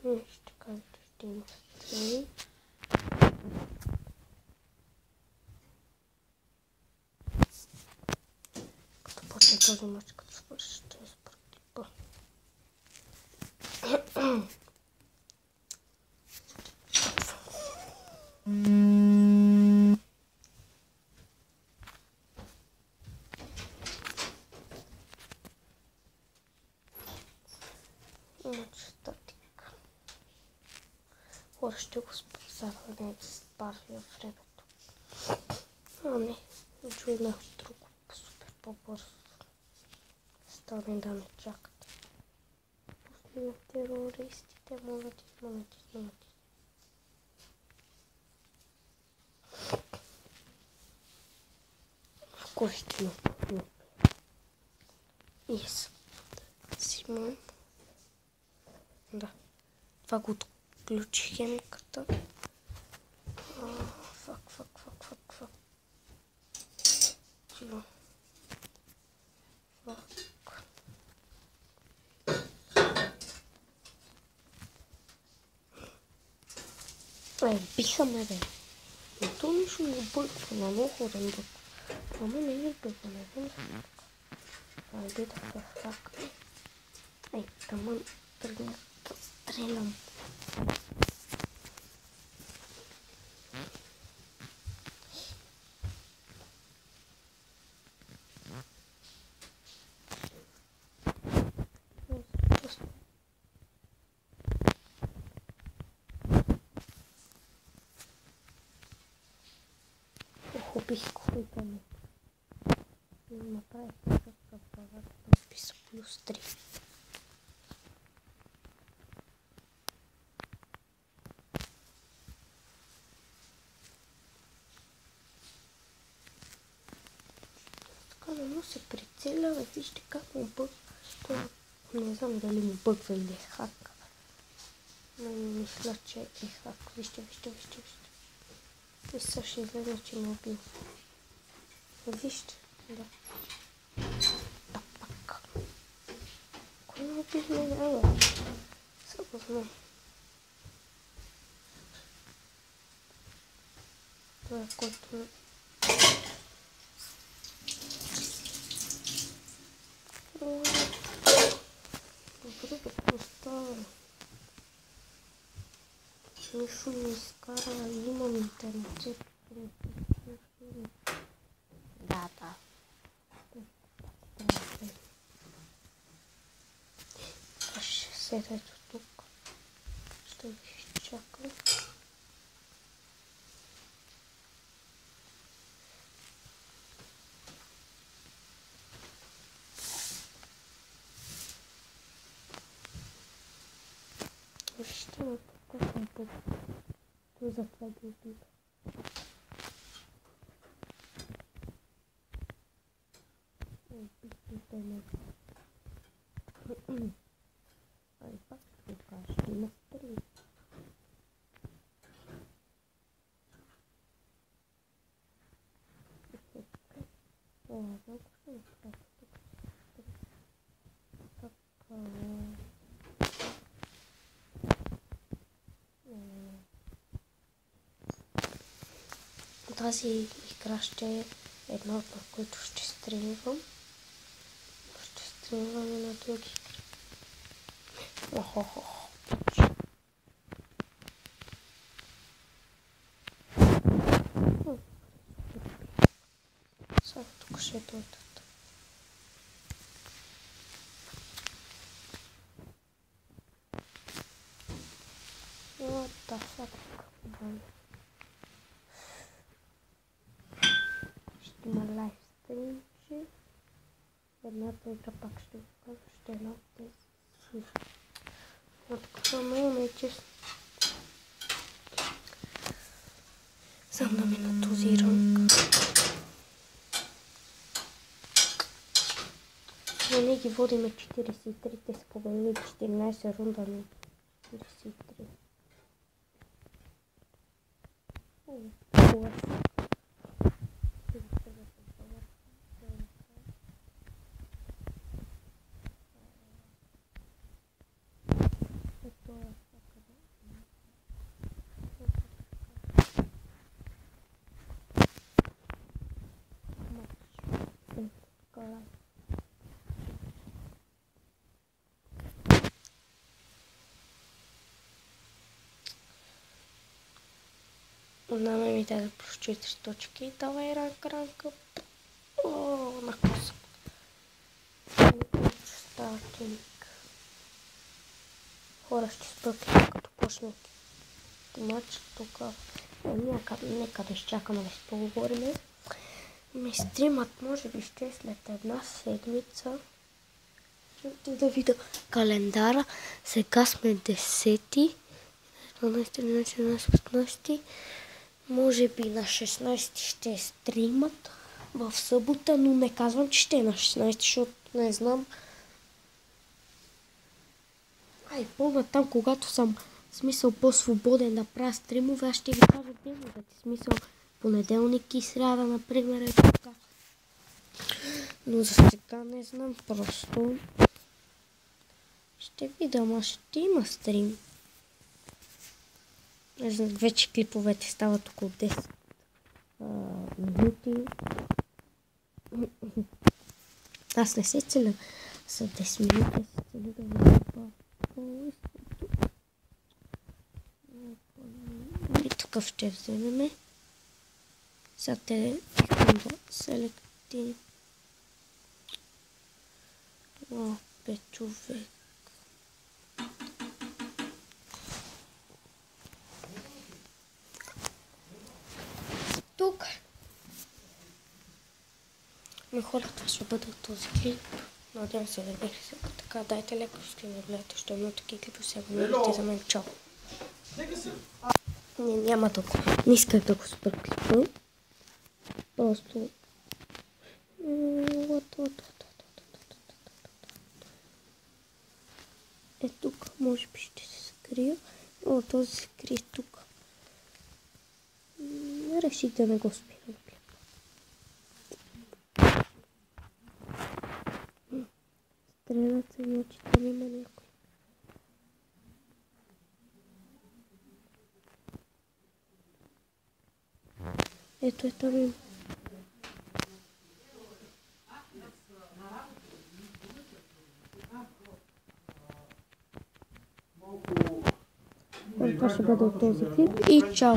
Jeszcze każdy dzień strój. Kto potem pozumać, kto spojrzy, to jest prawdziwe. Още го спасаваме с първия времето. Не, чуйме друго супер по-бързо. Стане да ме чакат. Пусни на терористите, моля ти. Кой ще ме? Yes. Симон. Да. Това го отключи хемката. Фак. Чило. Фак. Биха ме, бе. Но то нищо не бърква, на много хорен бърква. Ама не ми бърква, не знам за тук. Айде да се хакаме. Таман тръгна да стрелям. Убих хуйками. И направих такъв апарат, написа плюс 3. Така не му се прицеля, вижте как му бъгва. Не знам дали му бъгва или е хак. Но мисля, че е хак. Вижте. И сега ще изглежда, че ме убил. Вижте, да. Пак. Кой ме убил мен? Сега го знам. Това е който... Добре, какво става? Нищо не изкара, имам интернет. Да. Ще седа тук. Ще ви чакам. Ще ме покажем тук. То за това ги убива. Убийте ме. Ай, пак ще го кажа. Има три. Тази игра ще е една от на които ще стримвам. Ще стримвам и на други игри. Сега тук ще дойдат. What the fuck? Ще има лайвстрим. Едната игра пак ще го кажа. Ще е една от тези. Тук са много нечестно. Сам да ми на този ранг. Ние ги водиме 43, те са победили 14 рунда на 43. На ме ми даде плюс 4 точки. Давай ранка. О, на коса. Стартинг. Хора ще спъкли, като почне матч тук. Нека да изчакаме да си поговорим. Стримът може би ще след една седмица. Да видя календара. Сега сме 10, 12, 13, 15. Може би на 16 ще е стримът в събота, но не казвам, че ще е на 16, защото не знам. Помня там, когато съм смисъл по-свободен да правя стримове, аз ще ви кажа деновете. Смисъл понеделник и сряда, например, е така. Но за сега не знам, просто ще видя, ще има стрим. Вече клиповете стават около 10 минути. Аз не се целя за 10 минути, се целя да видя по-истинто. И такъв ще вземем. Сега те искам да селектирам. 5 човек. Тук. Хора, това ще бъде от този клип. Надявам се да бих се така. Дайте леко, ще не гледате, ще има такива клипи. Сега минути за мен. Чао. Не, няма толкова. Не исках да го супер клипвам. Просто... Е тук, може би ще се скрия. О, този се крие тук. Реших да не го спирам клипа. Стрелят се, значи там има някой. Ето е там има. Това ще бъде от този клип и чао!